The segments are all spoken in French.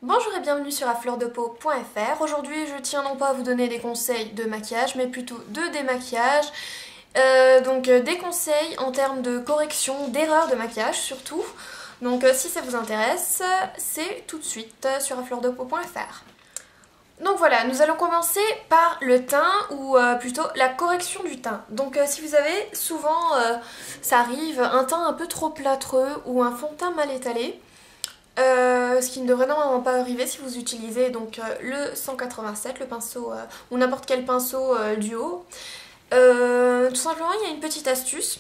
Bonjour et bienvenue sur afleurdepeau.fr. Aujourd'hui je tiens non pas à vous donner des conseils de maquillage mais plutôt de démaquillage. Des conseils en termes de correction, d'erreurs de maquillage surtout. Si ça vous intéresse, c'est tout de suite sur afleurdepeau.fr. Donc voilà, nous allons commencer par le teint ou plutôt la correction du teint. Si vous avez souvent, ça arrive, un teint un peu trop plâtreux ou un fond de teint mal étalé, ce qui ne devrait normalement pas arriver si vous utilisez le 187, le pinceau ou n'importe quel pinceau duo. Tout simplement, il y a une petite astuce.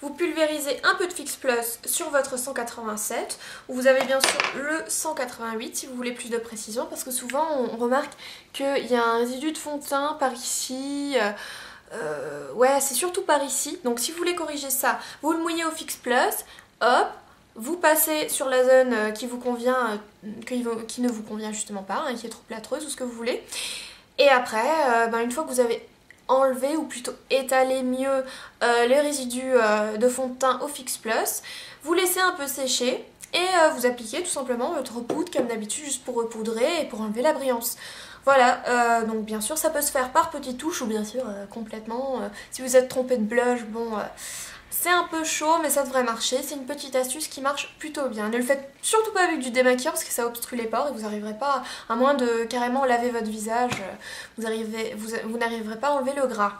Vous pulvérisez un peu de Fix Plus sur votre 187, ou vous avez bien sûr le 188 si vous voulez plus de précision, parce que souvent on remarque qu'il y a un résidu de fond de teint par ici. Ouais, c'est surtout par ici. Donc si vous voulez corriger ça, vous le mouillez au Fix Plus, hop, vous passez sur la zone qui vous convient, qui ne vous convient justement pas, qui est trop plâtreuse ou ce que vous voulez. Et après, une fois que vous avez enlevé ou plutôt étaler mieux les résidus de fond de teint au Fix Plus, vous laissez un peu sécher et vous appliquez tout simplement votre poudre comme d'habitude juste pour repoudrer et pour enlever la brillance. Voilà, donc bien sûr ça peut se faire par petites touches ou bien sûr complètement. Si vous êtes trompé de blush, bon, c'est un peu chaud mais ça devrait marcher. C'est une petite astuce qui marche plutôt bien. Ne le faites surtout pas avec du démaquillant parce que ça obstrue les pores et vous n'arriverez pas, à moins de carrément laver votre visage, vous n'arriverez pas à enlever le gras.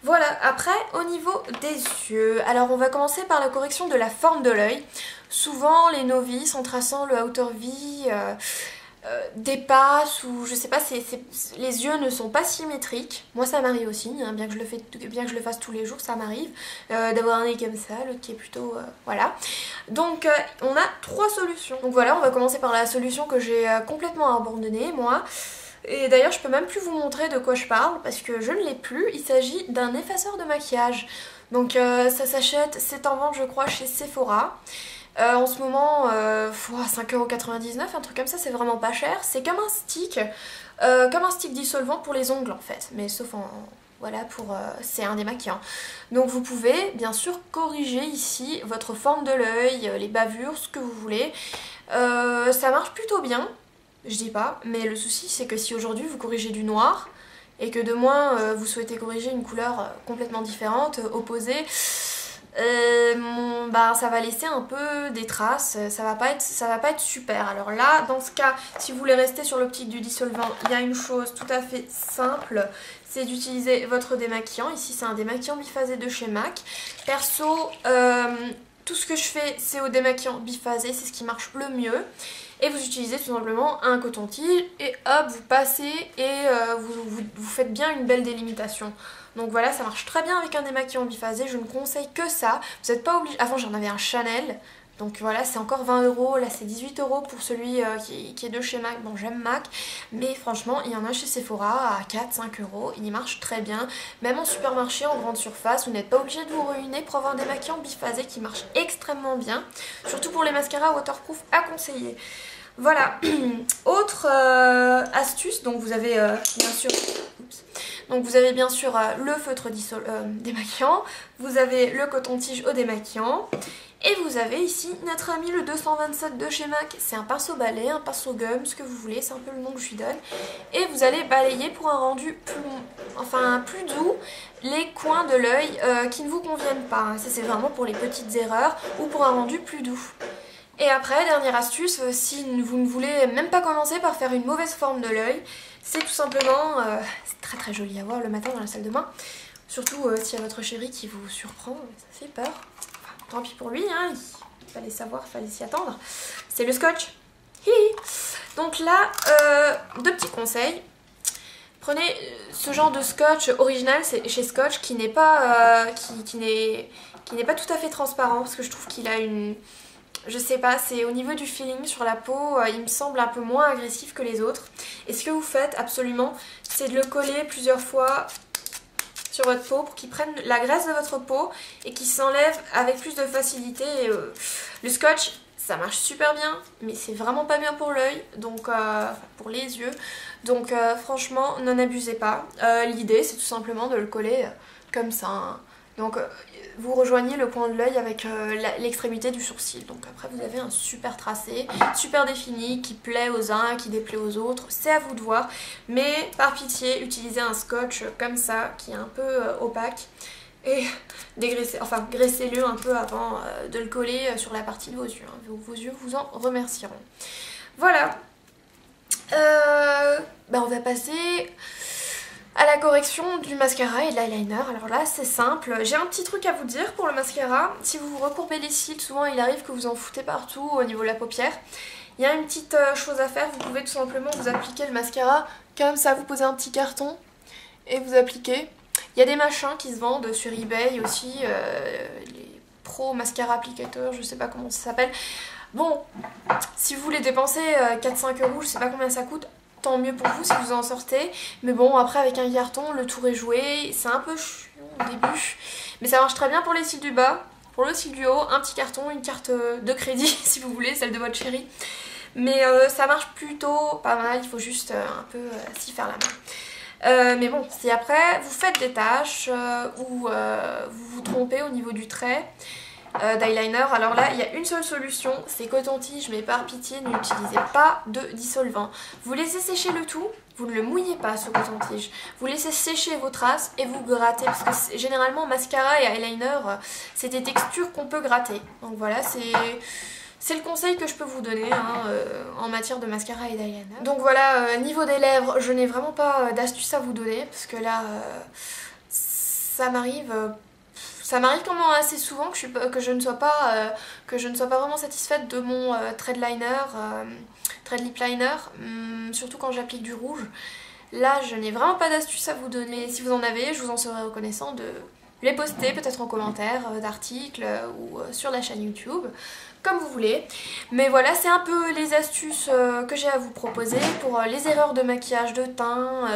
Voilà, après au niveau des yeux, alors on va commencer par la correction de la forme de l'œil. Souvent les novices en traçant le outer V dépassent ou je sais pas, les yeux ne sont pas symétriques. Moi ça m'arrive aussi, hein, bien que je le fasse tous les jours, ça m'arrive d'avoir un nez comme ça, l'autre qui est plutôt voilà. On a trois solutions. Donc voilà, on va commencer par la solution que j'ai complètement abandonnée moi. Et d'ailleurs je peux même plus vous montrer de quoi je parle parce que je ne l'ai plus. Il s'agit d'un effaceur de maquillage. Ça s'achète, c'est en vente je crois chez Sephora. En ce moment, 5,99€, un truc comme ça, c'est vraiment pas cher. C'est comme un stick dissolvant pour les ongles en fait, mais sauf en... Voilà, c'est un démaquillant. Donc vous pouvez bien sûr corriger ici votre forme de l'œil, les bavures, ce que vous voulez. Ça marche plutôt bien, je dis pas, mais le souci c'est que si aujourd'hui vous corrigez du noir et que demain vous souhaitez corriger une couleur complètement différente, opposée, ça va laisser un peu des traces, ça va pas être super. Alors là, dans ce cas, si vous voulez rester sur l'optique du dissolvant, il y a une chose tout à fait simple, c'est d'utiliser votre démaquillant. Ici, c'est un démaquillant biphasé de chez MAC. Perso, tout ce que je fais, c'est au démaquillant biphasé, c'est ce qui marche le mieux. Et vous utilisez tout simplement un coton-tige et hop, vous passez et vous faites bien une belle délimitation. Donc voilà, ça marche très bien avec un démaquillant biphasé, je ne conseille que ça. Vous n'êtes pas obligé... Avant j'en avais un Chanel, donc voilà, c'est encore 20€, là c'est 18€ pour celui qui est de chez MAC. Bon, j'aime MAC, mais franchement, il y en a chez Sephora à 4-5€, il marche très bien. Même en supermarché, en grande surface, vous n'êtes pas obligé de vous ruiner pour avoir un démaquillant biphasé qui marche extrêmement bien. Surtout pour les mascaras waterproof à conseiller. Voilà, autre astuce, donc vous avez bien sûr... Oups. Donc vous avez bien sûr le feutre démaquillant, vous avez le coton-tige au démaquillant, et vous avez ici notre ami le 227 de chez MAC. C'est un pinceau balai, un pinceau gomme, ce que vous voulez, c'est un peu le nom que je lui donne. Et vous allez balayer pour un rendu plus doux les coins de l'œil qui ne vous conviennent pas. Ça c'est vraiment pour les petites erreurs ou pour un rendu plus doux. Et après, dernière astuce, si vous ne voulez même pas commencer par faire une mauvaise forme de l'œil, c'est tout simplement, c'est très très joli à voir le matin dans la salle de bain, surtout s'il y a votre chéri qui vous surprend, ça fait peur. Enfin, tant pis pour lui, hein, il fallait savoir, il fallait s'y attendre. C'est le scotch. Hihi. Donc là, deux petits conseils. Prenez ce genre de scotch original, c'est chez Scotch, qui n'est pas, qui n'est pas tout à fait transparent, parce que je trouve qu'il a une... Je sais pas, c'est au niveau du feeling sur la peau, il me semble un peu moins agressif que les autres. Et ce que vous faites absolument, c'est de le coller plusieurs fois sur votre peau pour qu'il prenne la graisse de votre peau et qu'il s'enlève avec plus de facilité. Le scotch, ça marche super bien, mais c'est vraiment pas bien pour l'œil, donc pour les yeux. Donc franchement, n'en abusez pas. L'idée, c'est tout simplement de le coller comme ça, hein. Donc vous rejoignez le coin de l'œil avec l'extrémité du sourcil. Donc après vous avez un super tracé, super défini, qui plaît aux uns, qui déplaît aux autres. C'est à vous de voir. Mais par pitié, utilisez un scotch comme ça, qui est un peu opaque. Et graissez-le un peu avant de le coller sur la partie de vos yeux. Hein. Vos yeux vous en remercieront. Voilà. On va passer à la correction du mascara et de l'eyeliner. Alors là c'est simple, j'ai un petit truc à vous dire pour le mascara. Si vous recourbez les cils, souvent il arrive que vous en foutez partout au niveau de la paupière. Il y a une petite chose à faire, vous pouvez tout simplement vous appliquer le mascara comme ça, vous posez un petit carton et vous appliquez. Il y a des machins qui se vendent sur eBay aussi, les pro mascara applicateurs, je sais pas comment ça s'appelle. Bon, si vous voulez dépenser 4-5 euros, je sais pas combien ça coûte, tant mieux pour vous si vous en sortez. Mais bon, après avec un carton, le tour est joué. C'est un peu chiant au début. Mais ça marche très bien pour les cils du bas. Pour le cil du haut, un petit carton, une carte de crédit si vous voulez, celle de votre chérie. Mais ça marche plutôt pas mal, il faut juste un peu s'y faire la main. Mais bon, si après vous faites des taches ou vous vous trompez au niveau du trait d'eyeliner, alors là il y a une seule solution, c'est coton-tige, mais par pitié n'utilisez pas de dissolvant. Vous laissez sécher le tout, vous ne le mouillez pas ce coton-tige, vous laissez sécher vos traces et vous grattez, parce que généralement mascara et eyeliner c'est des textures qu'on peut gratter. Donc voilà, c'est le conseil que je peux vous donner en matière de mascara et d'eyeliner. Donc voilà, niveau des lèvres, je n'ai vraiment pas d'astuce à vous donner, parce que là ça m'arrive quand même assez souvent que je ne sois pas vraiment satisfaite de mon trait de liner, trait de lip liner, surtout quand j'applique du rouge. Là, je n'ai vraiment pas d'astuce à vous donner. Si vous en avez, je vous en serais reconnaissant de les poster peut-être en commentaire d'articles ou sur la chaîne YouTube, comme vous voulez. Mais voilà, c'est un peu les astuces que j'ai à vous proposer pour les erreurs de maquillage, de teint,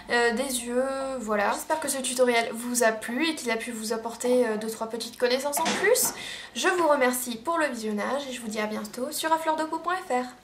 des yeux, voilà. J'espère que ce tutoriel vous a plu et qu'il a pu vous apporter 2-3 petites connaissances en plus. Je vous remercie pour le visionnage et je vous dis à bientôt sur afleurdepeau.fr.